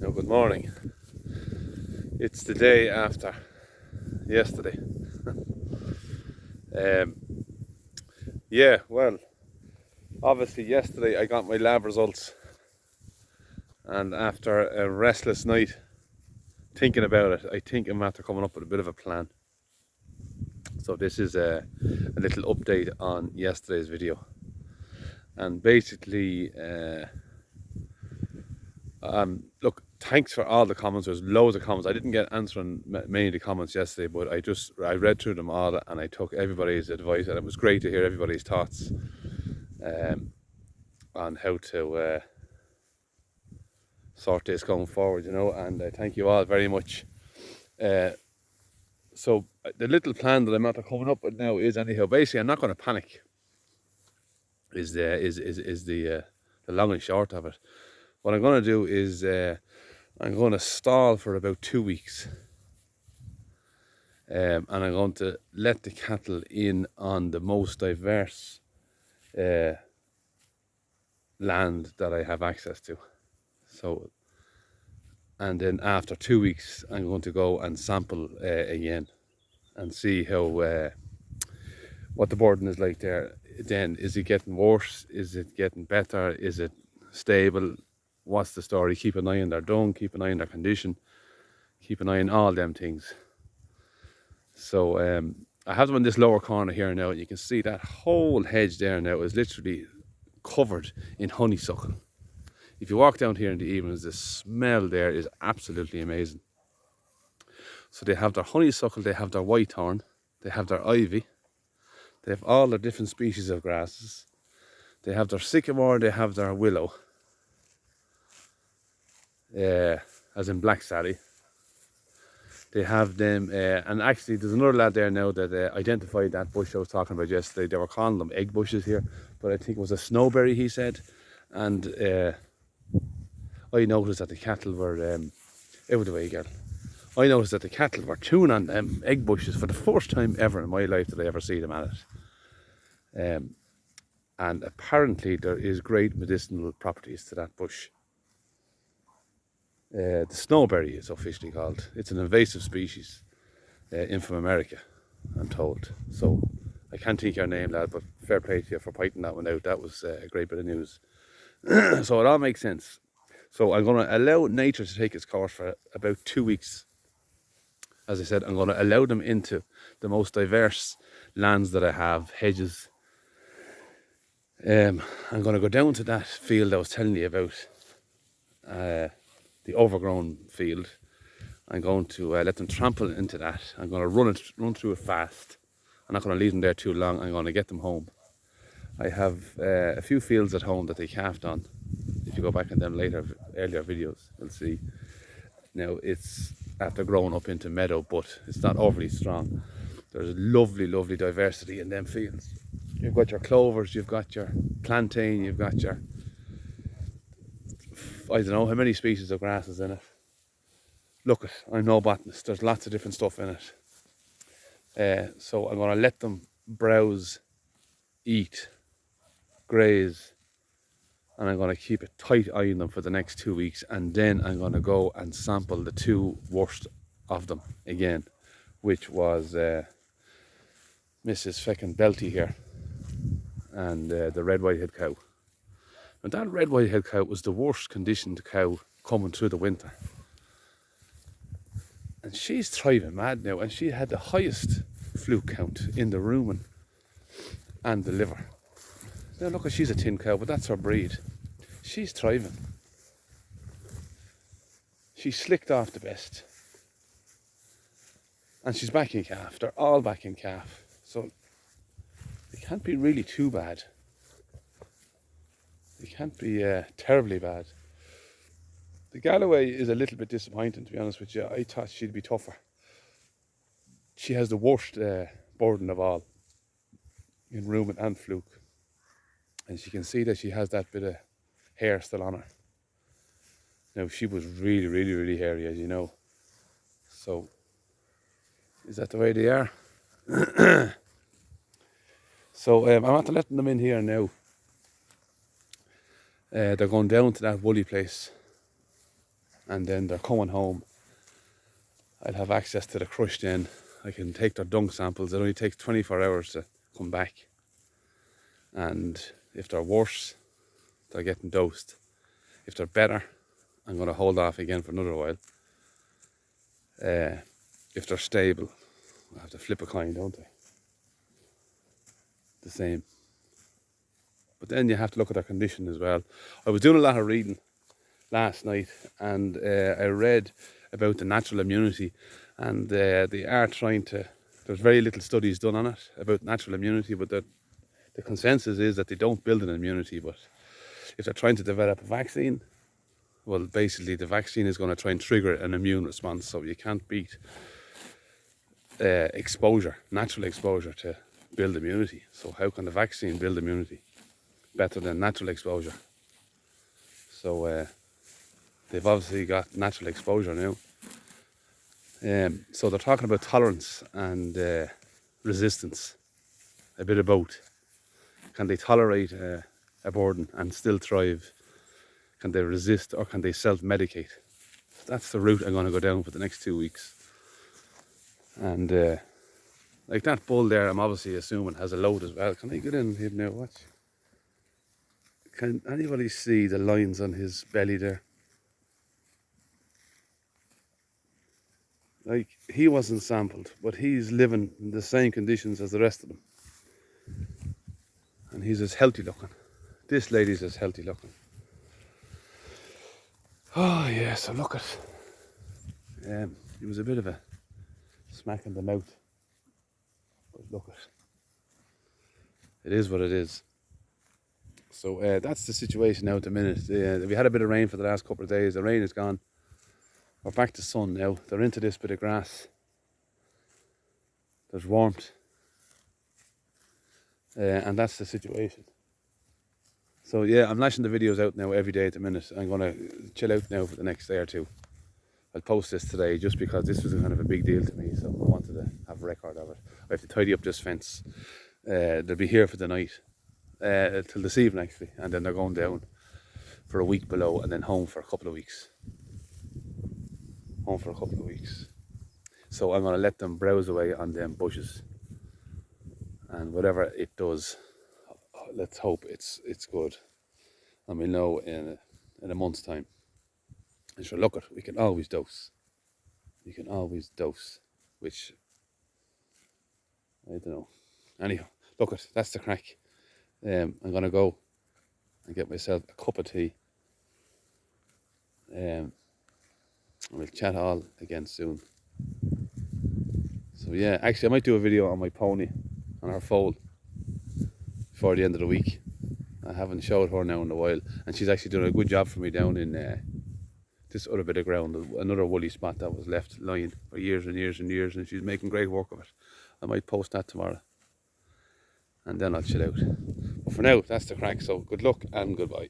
Now, good morning. It's the day after yesterday. Um, yeah, well, obviously, yesterday I got my lab results, and after a restless night thinking about it, I think I'm after coming up with a bit of a plan. So, this is a little update on yesterday's video. And basically, look, thanks for all the comments. There's loads of comments. I didn't get answering many of the comments yesterday, but I read through them all and I took everybody's advice, and it was great to hear everybody's thoughts on how to sort this going forward, and I thank you all very much. So the little plan that I'm after coming up with now is, anyhow, basically I'm not going to panic. Is the long and short of it. What I'm going to do is I'm going to stall for about 2 weeks. And I'm going to let the cattle in on the most diverse land that I have access to. So, and then after 2 weeks, I'm going to go and sample again and see how what the burden is like there. Then, is it getting worse? Is it getting better? Is it stable? What's the story? Keep an eye on their dung, keep an eye on their condition, keep an eye on all them things. So I have them in this lower corner here now, and you can see that whole hedge there now is literally covered in honeysuckle. If you walk down here in the evenings, the smell there is absolutely amazing. So they have their honeysuckle, they have their whitethorn, they have their ivy, they have all the different species of grasses, they have their sycamore, they have their willow, as in black sally. They have them, and actually there's another lad there now that identified that bush I was talking about yesterday. They were calling them egg bushes here, but I think it was a snowberry, he said. And I noticed that the cattle were, out the way, girl. I noticed that the cattle were chewing on them egg bushes for the first time ever in my life that I ever see them at it. And apparently there is great medicinal properties to that bush. The snowberry is officially called. It's an invasive species in from America, I'm told. So I can't think your name, lad, but fair play to you for fighting that one out. That was a great bit of news. So it all makes sense. So I'm going to allow nature to take its course for about 2 weeks. As I said, I'm going to allow them into the most diverse lands that I have, hedges. I'm going to go down to that field I was telling you about, the overgrown field. I'm going to let them trample into that. I'm going to run through it fast. I'm not going to leave them there too long. I'm going to get them home. I have a few fields at home that they calved on. If you go back in them earlier videos, you'll see. Now it's after growing up into meadow, but it's not overly strong. There's lovely, lovely diversity in them fields. You've got your clovers, you've got your plantain, you've got your, I don't know how many species of grasses in it. Look, I'm no botanist. There's lots of different stuff in it. So I'm going to let them browse, eat, graze, and I'm going to keep a tight eye on them for the next 2 weeks, and then I'm going to go and sample the 2 worst of them again, which was Mrs. Feckin' Belty here and the red white-head cow. And that red white-head cow was the worst conditioned cow coming through the winter. And she's thriving mad now, and she had the highest fluke count in the rumen and the liver. Now look, she's a tin cow, but that's her breed. She's thriving. She's slicked off the best. And she's back in calf. They're all back in calf. So it can't be really too bad. It can't be terribly bad. The Galloway is a little bit disappointing, to be honest with you. I thought she'd be tougher. She has the worst burden of all in rumen and fluke. And you can see that she has that bit of hair still on her. Now, she was really, really, really hairy, as you know. So, is that the way they are? So, I'm after letting them in here now. They're going down to that woolly place. and then they're coming home. I'll have access to the crush then. I can take their dung samples. It only takes 24 hours to come back. And if they're worse, they're getting dosed. If they're better, I'm going to hold off again for another while. If they're stable, I have to flip a coin, don't I? The same. But then you have to look at their condition as well. I was doing a lot of reading last night, and I read about the natural immunity, and they are trying to, there's very little studies done on it about natural immunity, but the consensus is that they don't build an immunity. But if they're trying to develop a vaccine, well, basically the vaccine is going to try and trigger an immune response. So you can't beat exposure, natural exposure, to build immunity. So how can the vaccine build immunity better than natural exposure? So they've obviously got natural exposure now. So they're talking about tolerance and resistance, a bit of both. Can they tolerate a burden and still thrive? Can they resist, or can they self-medicate? That's the route I'm going to go down for the next 2 weeks. And like that bull there, I'm obviously assuming has a load as well. Can I get in here now? Watch. Can anybody see the lines on his belly there? Like, he wasn't sampled, but he's living in the same conditions as the rest of them. And he's as healthy looking. This lady's as healthy looking. Oh yeah, so look at, it was a bit of a smack in the mouth. But look at, it is what it is. So that's the situation now at the minute. We had a bit of rain for the last couple of days. The rain is gone. We're back to sun now. They're into this bit of grass. There's warmth. And that's the situation. So yeah, I'm lashing the videos out now every day at the minute. I'm going to chill out now for the next day or two. I'll post this today just because this was kind of a big deal to me. So I wanted to have a record of it. I have to tidy up this fence. They'll be here for the night. Till this evening actually. And then they're going down for a week below and then home for a couple of weeks. So I'm going to let them browse away on them bushes, and whatever it does, let's hope it's good, and we'll know in a month's time. And sure, look, we can always dose, which I don't know. Anyhow, look, that's the crack. I'm going to go and get myself a cup of tea. We'll chat all again soon. So yeah, actually I might do a video on my pony, on her foal, before the end of the week. I haven't showed her now in a while, and she's actually doing a good job for me down in this other bit of ground, another woolly spot that was left lying for years and years and years, and she's making great work of it. I might post that tomorrow, and then I'll chill out. But for now, that's the crack, so good luck and goodbye.